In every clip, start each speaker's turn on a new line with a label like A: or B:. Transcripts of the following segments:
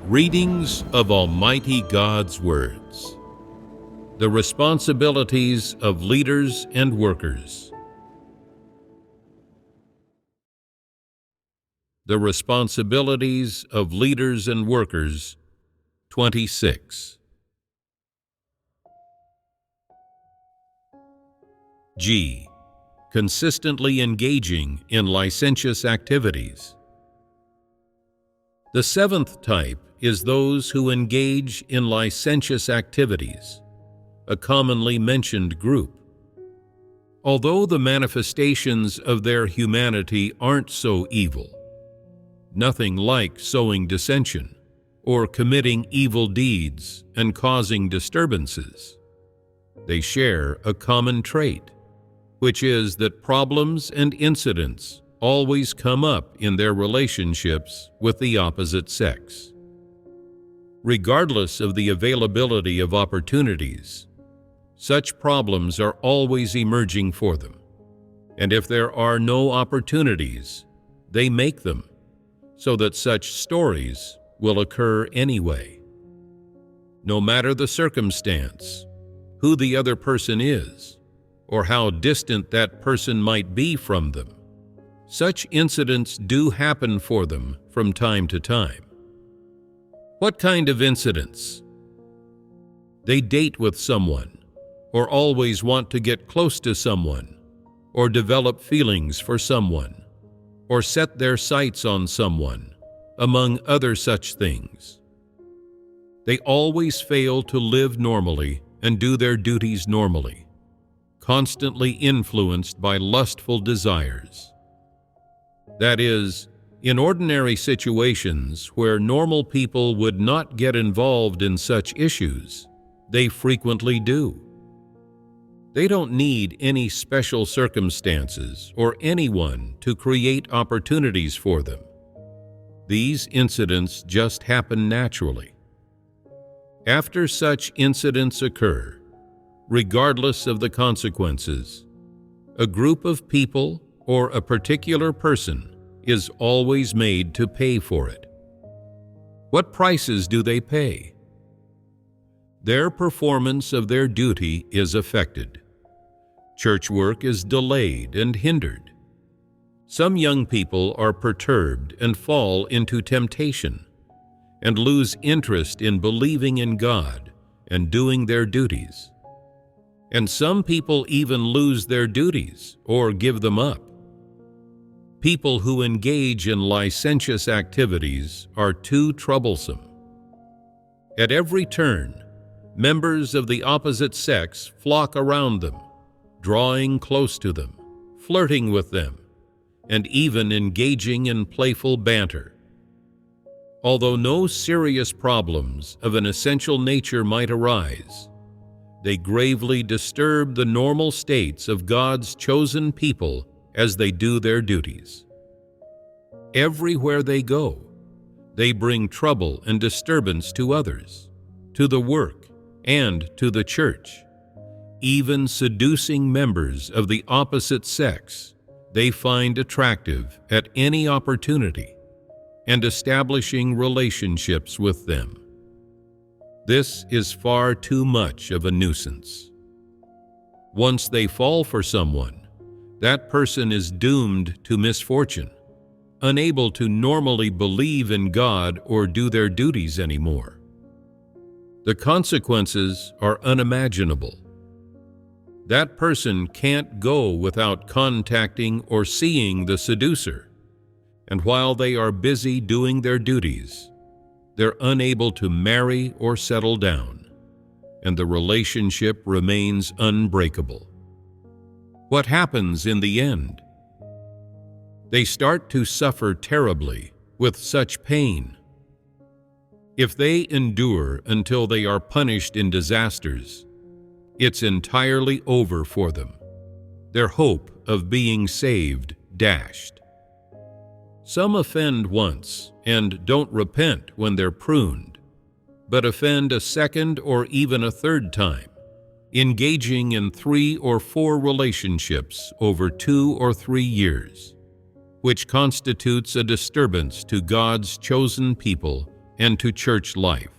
A: Readings of Almighty God's Words. The responsibilities of leaders and workers. The responsibilities of leaders and workers, 26. G. Consistently engaging in licentious activities. The seventh type is those who engage in licentious activities, a commonly mentioned group. Although the manifestations of their humanity aren't so evil, nothing like sowing dissension or committing evil deeds and causing disturbances, they share a common trait, which is that problems and incidents always come up in their relationships with the opposite sex. Regardless of the availability of opportunities, such problems are always emerging for them. And if there are no opportunities, they make them, so that such stories will occur anyway. No matter the circumstance, who the other person is, or how distant that person might be from them, such incidents do happen for them from time to time. What kind of incidents? They date with someone, or always want to get close to someone, or develop feelings for someone, or set their sights on someone, among other such things. They always fail to live normally and do their duties normally, constantly influenced by lustful desires. That is, in ordinary situations where normal people would not get involved in such issues, they frequently do. They don't need any special circumstances or anyone to create opportunities for them. These incidents just happen naturally. After such incidents occur, regardless of the consequences, a group of people or a particular person is always made to pay for it. What prices do they pay? Their performance of their duty is affected. Church work is delayed and hindered. Some young people are perturbed and fall into temptation and lose interest in believing in God and doing their duties. And some people even lose their duties or give them up. People who engage in licentious activities are too troublesome. At every turn, members of the opposite sex flock around them, drawing close to them, flirting with them, and even engaging in playful banter. Although no serious problems of an essential nature might arise, they gravely disturb the normal states of God's chosen people as they do their duties. Everywhere they go, they bring trouble and disturbance to others, to the work, and to the church. Even seducing members of the opposite sex they find attractive at any opportunity, and establishing relationships with them. This is far too much of a nuisance. Once they fall for someone, that person is doomed to misfortune, unable to normally believe in God or do their duties anymore. The consequences are unimaginable. That person can't go without contacting or seeing the seducer, and while they are busy doing their duties, they're unable to marry or settle down, and the relationship remains unbreakable. What happens in the end? They start to suffer terribly with such pain. If they endure until they are punished in disasters, it's entirely over for them, their hope of being saved dashed. Some offend once and don't repent when they're pruned, but offend a second or even a third time, engaging in 3 or 4 relationships over 2 or 3 years, which constitutes a disturbance to God's chosen people and to church life,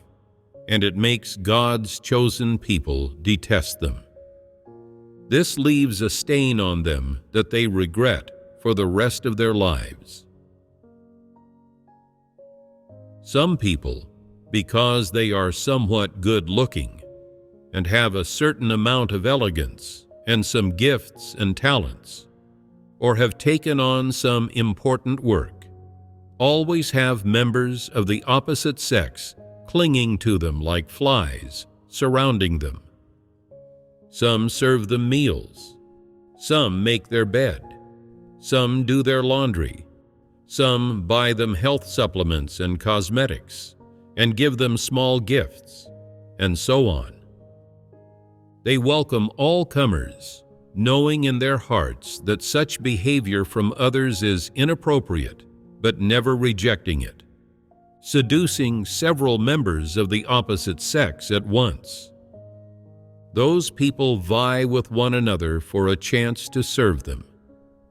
A: and it makes God's chosen people detest them. This leaves a stain on them that they regret for the rest of their lives. Some people, because they are somewhat good-looking and have a certain amount of elegance and some gifts and talents, or have taken on some important work, always have members of the opposite sex clinging to them like flies, surrounding them. Some serve them meals, some make their bed, some do their laundry, some buy them health supplements and cosmetics, and give them small gifts, and so on. They welcome all comers, knowing in their hearts that such behavior from others is inappropriate, but never rejecting it, seducing several members of the opposite sex at once. Those people vie with one another for a chance to serve them,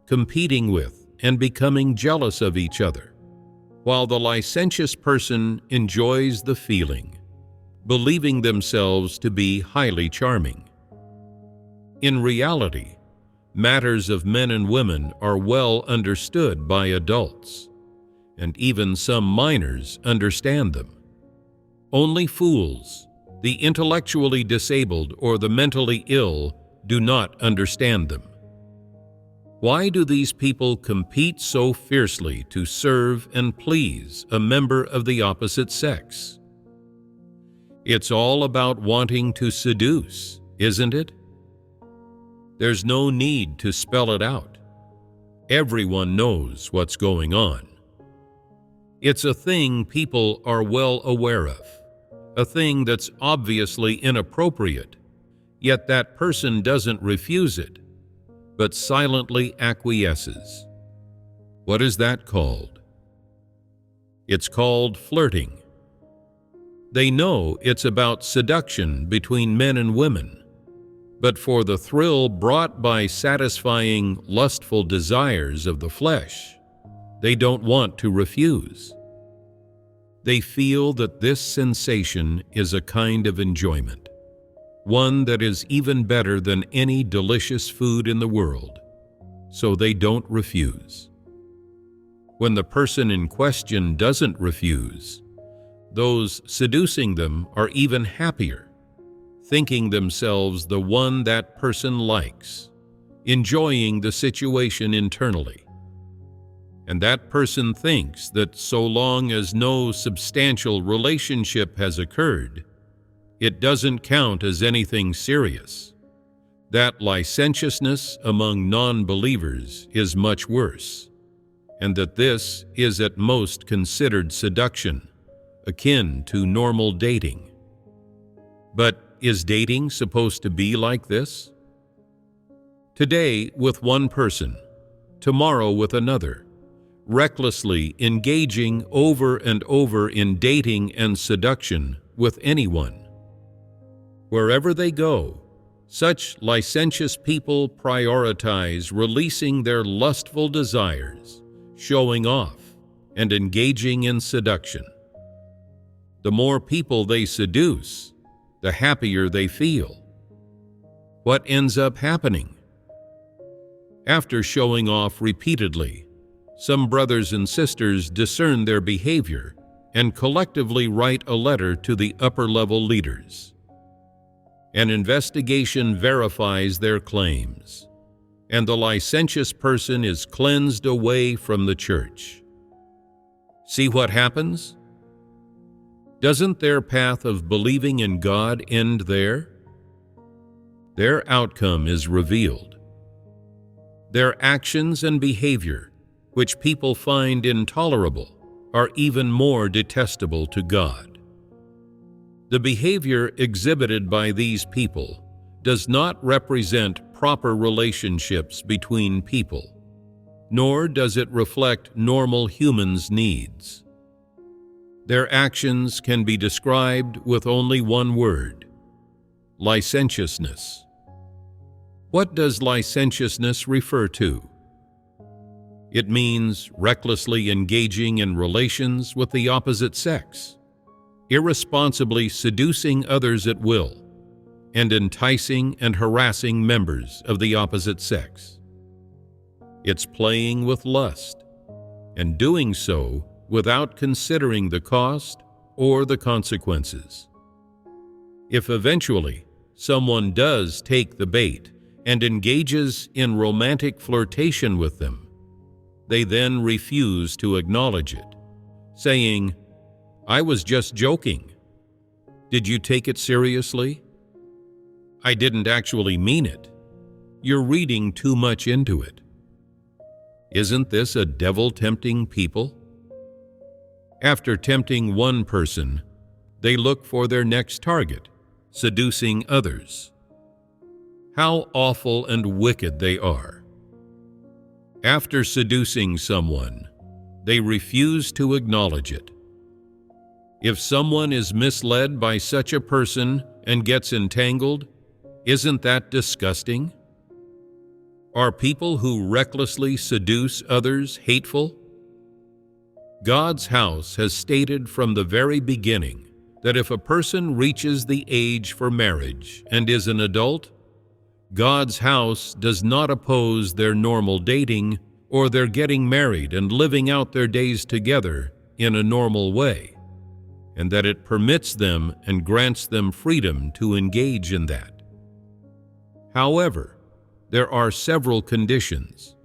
A: competing with and becoming jealous of each other, while the licentious person enjoys the feeling, believing themselves to be highly charming. In reality, matters of men and women are well understood by adults, and even some minors understand them. Only fools, the intellectually disabled or the mentally ill, do not understand them. Why do these people compete so fiercely to serve and please a member of the opposite sex? It's all about wanting to seduce, isn't it? There's no need to spell it out. Everyone knows what's going on. It's a thing people are well aware of, a thing that's obviously inappropriate, yet that person doesn't refuse it, but silently acquiesces. What is that called? It's called flirting. They know it's about seduction between men and women, but for the thrill brought by satisfying lustful desires of the flesh, they don't want to refuse. They feel that this sensation is a kind of enjoyment, one that is even better than any delicious food in the world, so they don't refuse. When the person in question doesn't refuse, those seducing them are even happier, thinking themselves the one that person likes, enjoying the situation internally. And that person thinks that so long as no substantial relationship has occurred, it doesn't count as anything serious. That licentiousness among non-believers is much worse, and that this is at most considered seduction, akin to normal dating. But is dating supposed to be like this? Today with one person, tomorrow with another, recklessly engaging over and over in dating and seduction with anyone. Wherever they go, such licentious people prioritize releasing their lustful desires, showing off, and engaging in seduction. The more people they seduce, the happier they feel. What ends up happening? After showing off repeatedly, some brothers and sisters discern their behavior and collectively write a letter to the upper-level leaders. An investigation verifies their claims, and the licentious person is cleansed away from the church. See what happens? Doesn't their path of believing in God end there? Their outcome is revealed. Their actions and behavior, which people find intolerable, are even more detestable to God. The behavior exhibited by these people does not represent proper relationships between people, nor does it reflect normal humans' needs. Their actions can be described with only one word: licentiousness. What does licentiousness refer to? It means recklessly engaging in relations with the opposite sex, irresponsibly seducing others at will, and enticing and harassing members of the opposite sex. It's playing with lust, and doing so without considering the cost or the consequences. If eventually someone does take the bait and engages in romantic flirtation with them, they then refuse to acknowledge it, saying, "I was just joking. Did you take it seriously? I didn't actually mean it. You're reading too much into it." Isn't this a devil-tempting people? After tempting one person, they look for their next target, seducing others. How awful and wicked they are. After seducing someone, they refuse to acknowledge it. If someone is misled by such a person and gets entangled, isn't that disgusting? Are people who recklessly seduce others hateful? God's house has stated from the very beginning that if a person reaches the age for marriage and is an adult, God's house does not oppose their normal dating or their getting married and living out their days together in a normal way, and that it permits them and grants them freedom to engage in that. However, there are several conditions.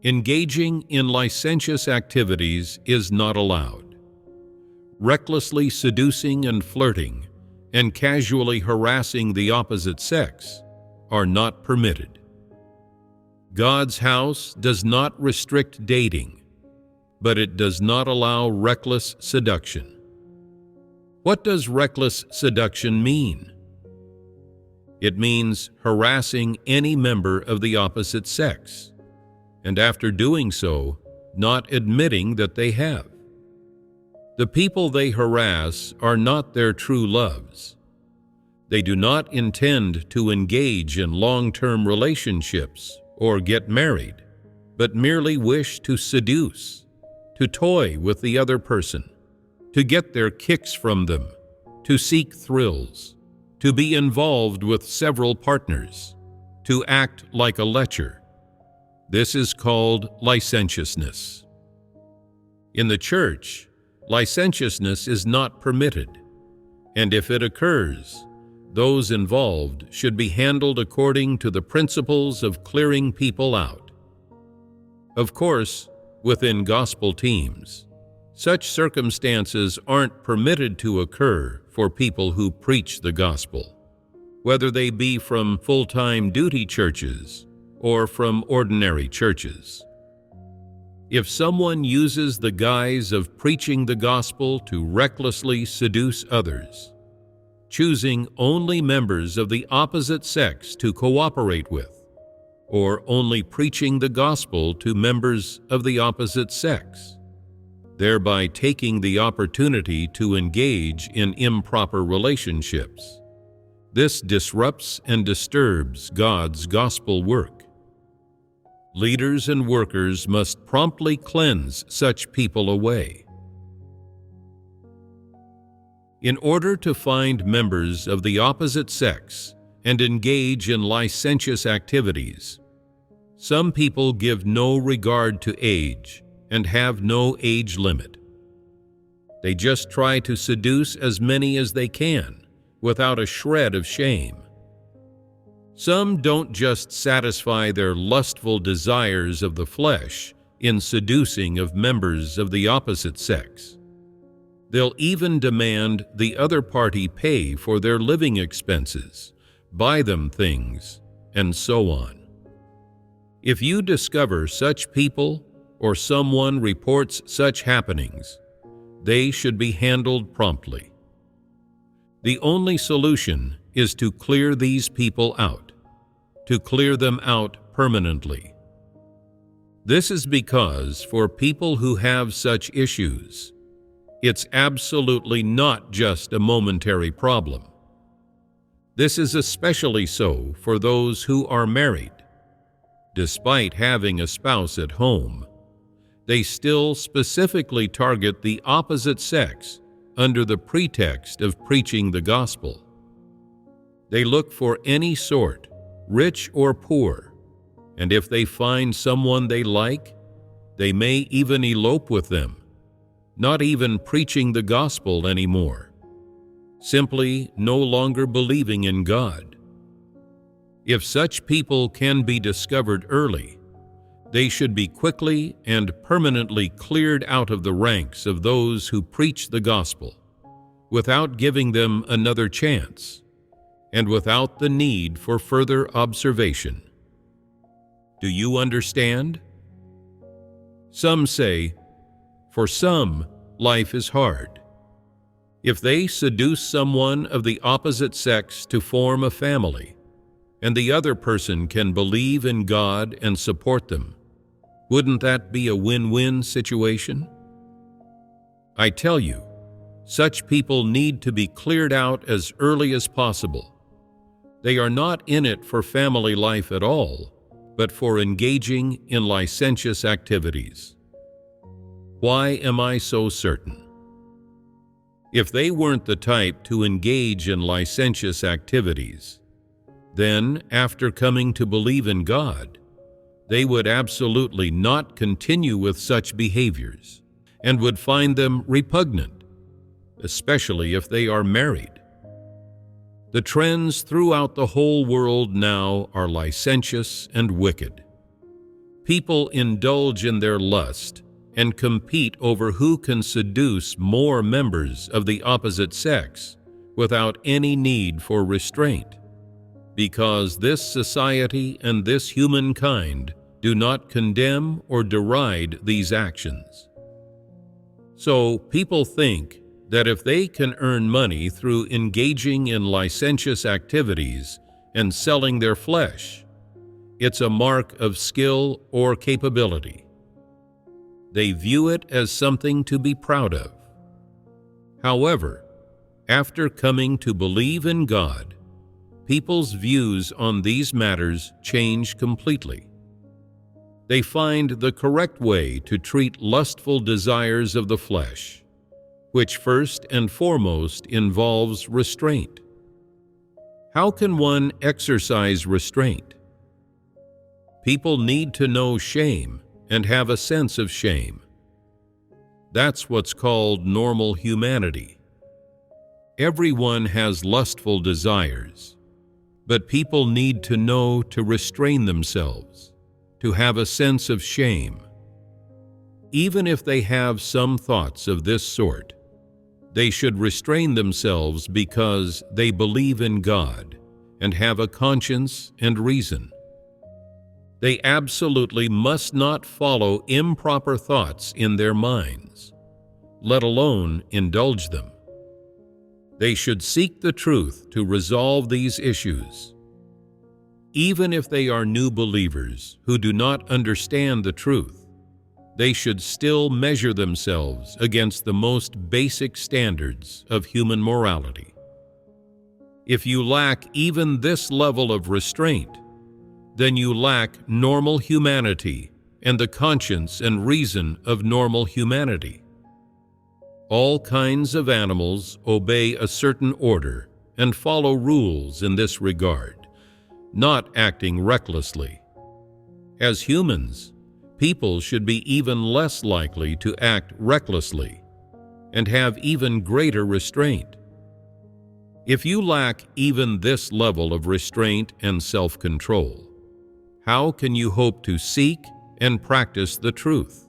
A: Engaging in licentious activities is not allowed. Recklessly seducing and flirting and casually harassing the opposite sex are not permitted. God's house does not restrict dating, but it does not allow reckless seduction. What does reckless seduction mean? It means harassing any member of the opposite sex, and after doing so, not admitting that they have. The people they harass are not their true loves. They do not intend to engage in long-term relationships or get married, but merely wish to seduce, to toy with the other person, to get their kicks from them, to seek thrills, to be involved with several partners, to act like a lecher. This is called licentiousness. In the church, licentiousness is not permitted, and if it occurs, those involved should be handled according to the principles of clearing people out. Of course, within gospel teams, such circumstances aren't permitted to occur for people who preach the gospel, whether they be from full-time duty churches or from ordinary churches. If someone uses the guise of preaching the gospel to recklessly seduce others, choosing only members of the opposite sex to cooperate with, or only preaching the gospel to members of the opposite sex, thereby taking the opportunity to engage in improper relationships, this disrupts and disturbs God's gospel work. Leaders and workers must promptly cleanse such people away. In order to find members of the opposite sex and engage in licentious activities, some people give no regard to age and have no age limit. They just try to seduce as many as they can without a shred of shame. Some don't just satisfy their lustful desires of the flesh in seducing of members of the opposite sex. They'll even demand the other party pay for their living expenses, buy them things, and so on. If you discover such people or someone reports such happenings, they should be handled promptly. The only solution is to clear these people out, to clear them out permanently. This is because for people who have such issues, it's absolutely not just a momentary problem. This is especially so for those who are married. Despite having a spouse at home, they still specifically target the opposite sex under the pretext of preaching the gospel. They look for any sort, rich or poor, and if they find someone they like, they may even elope with them, not even preaching the gospel anymore, simply no longer believing in God. If such people can be discovered early, they should be quickly and permanently cleared out of the ranks of those who preach the gospel, without giving them another chance, and without the need for further observation. Do you understand? Some say, for some, life is hard. If they seduce someone of the opposite sex to form a family, and the other person can believe in God and support them, wouldn't that be a win-win situation? I tell you, such people need to be cleared out as early as possible. They are not in it for family life at all, but for engaging in licentious activities. Why am I so certain? If they weren't the type to engage in licentious activities, then, after coming to believe in God, they would absolutely not continue with such behaviors and would find them repugnant, especially if they are married. The trends throughout the whole world now are licentious and wicked. People indulge in their lust and compete over who can seduce more members of the opposite sex without any need for restraint, because this society and this humankind do not condemn or deride these actions. So people think that if they can earn money through engaging in licentious activities and selling their flesh, it's a mark of skill or capability. They view it as something to be proud of. However, after coming to believe in God, people's views on these matters change completely. They find the correct way to treat lustful desires of the flesh, which first and foremost involves restraint. How can one exercise restraint? People need to know shame and have a sense of shame. That's what's called normal humanity. Everyone has lustful desires, but people need to know to restrain themselves, to have a sense of shame. Even if they have some thoughts of this sort, they should restrain themselves because they believe in God and have a conscience and reason. They absolutely must not follow improper thoughts in their minds, let alone indulge them. They should seek the truth to resolve these issues. Even if they are new believers who do not understand the truth, they should still measure themselves against the most basic standards of human morality. If you lack even this level of restraint, then you lack normal humanity and the conscience and reason of normal humanity. All kinds of animals obey a certain order and follow rules in this regard, not acting recklessly. As humans, people should be even less likely to act recklessly and have even greater restraint. If you lack even this level of restraint and self-control, how can you hope to seek and practice the truth?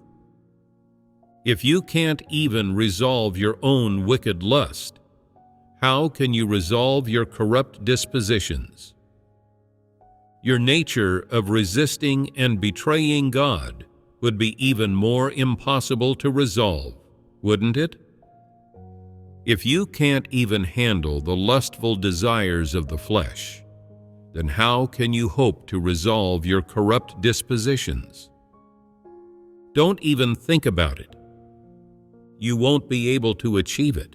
A: If you can't even resolve your own wicked lust, how can you resolve your corrupt dispositions? Your nature of resisting and betraying God would be even more impossible to resolve, wouldn't it? If you can't even handle the lustful desires of the flesh, then how can you hope to resolve your corrupt dispositions? Don't even think about it. You won't be able to achieve it.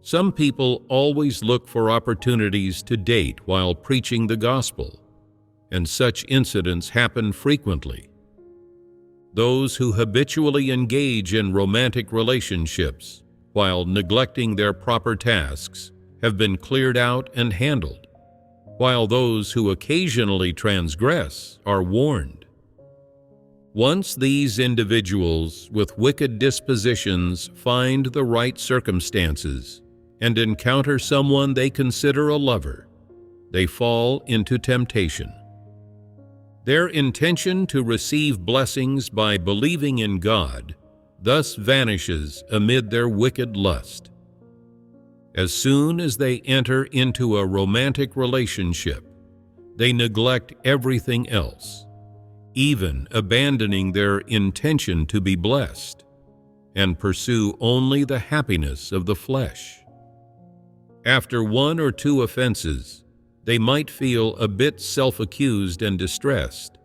A: Some people always look for opportunities to date while preaching the gospel, and such incidents happen frequently. Those who habitually engage in romantic relationships while neglecting their proper tasks have been cleared out and handled, while those who occasionally transgress are warned. Once these individuals with wicked dispositions find the right circumstances and encounter someone they consider a lover, they fall into temptation. Their intention to receive blessings by believing in God thus vanishes amid their wicked lust. As soon as they enter into a romantic relationship, they neglect everything else, even abandoning their intention to be blessed, and pursue only the happiness of the flesh. After one or two offenses, they might feel a bit self-accused and distressed,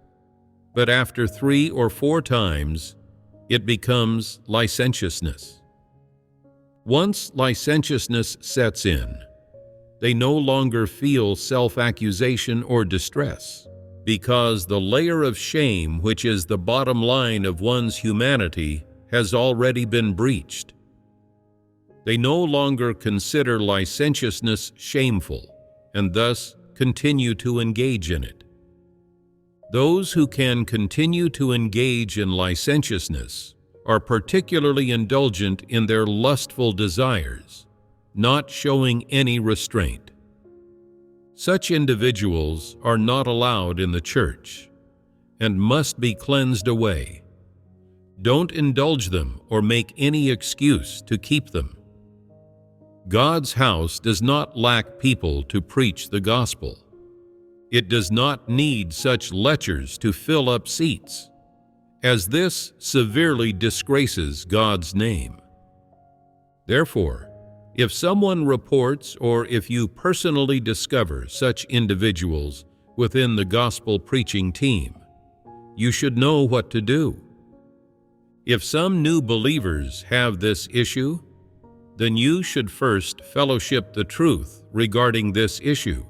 A: but after 3 or 4 times, it becomes licentiousness. Once licentiousness sets in, they no longer feel self-accusation or distress, because the layer of shame, which is the bottom line of one's humanity, has already been breached. They no longer consider licentiousness shameful, and thus continue to engage in it. Those who can continue to engage in licentiousness are particularly indulgent in their lustful desires, not showing any restraint. Such individuals are not allowed in the church and must be cleansed away. Don't indulge them or make any excuse to keep them. God's house does not lack people to preach the gospel. It does not need such lectures to fill up seats, as this severely disgraces God's name. Therefore, if someone reports or if you personally discover such individuals within the gospel preaching team, you should know what to do. If some new believers have this issue, then you should first fellowship the truth regarding this issue,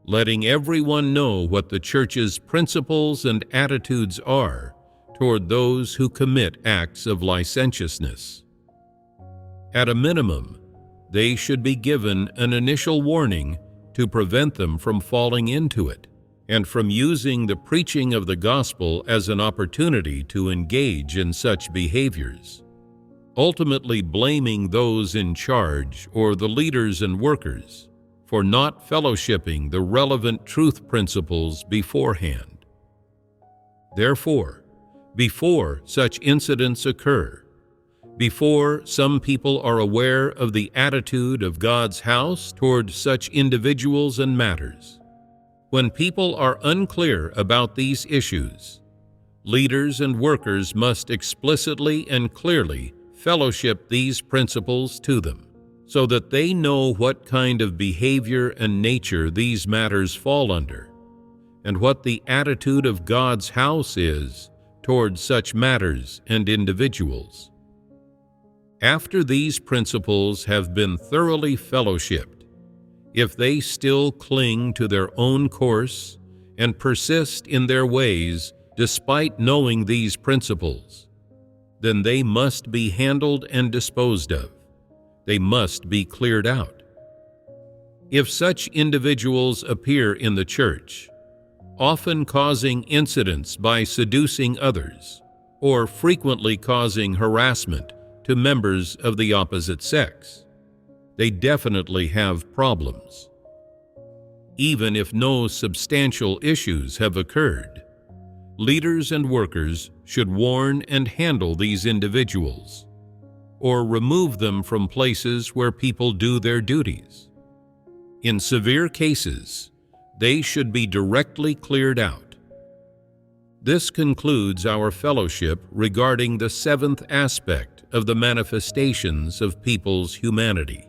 A: letting everyone know what the church's principles and attitudes are toward those who commit acts of licentiousness. At a minimum, they should be given an initial warning to prevent them from falling into it and from using the preaching of the gospel as an opportunity to engage in such behaviors, ultimately blaming those in charge or the leaders and workers for not fellowshipping the relevant truth principles beforehand. Therefore, before such incidents occur, before some people are aware of the attitude of God's house toward such individuals and matters, when people are unclear about these issues, leaders and workers must explicitly and clearly fellowship these principles to them, so that they know what kind of behavior and nature these matters fall under, and what the attitude of God's house is toward such matters and individuals. After these principles have been thoroughly fellowshipped, if they still cling to their own course and persist in their ways despite knowing these principles, then they must be handled and disposed of. They must be cleared out. If such individuals appear in the church, often causing incidents by seducing others, or frequently causing harassment to members of the opposite sex, they definitely have problems. Even if no substantial issues have occurred, leaders and workers should warn and handle these individuals, or remove them from places where people do their duties. In severe cases, they should be directly cleared out. This concludes our fellowship regarding the 7th aspect of the manifestations of people's humanity.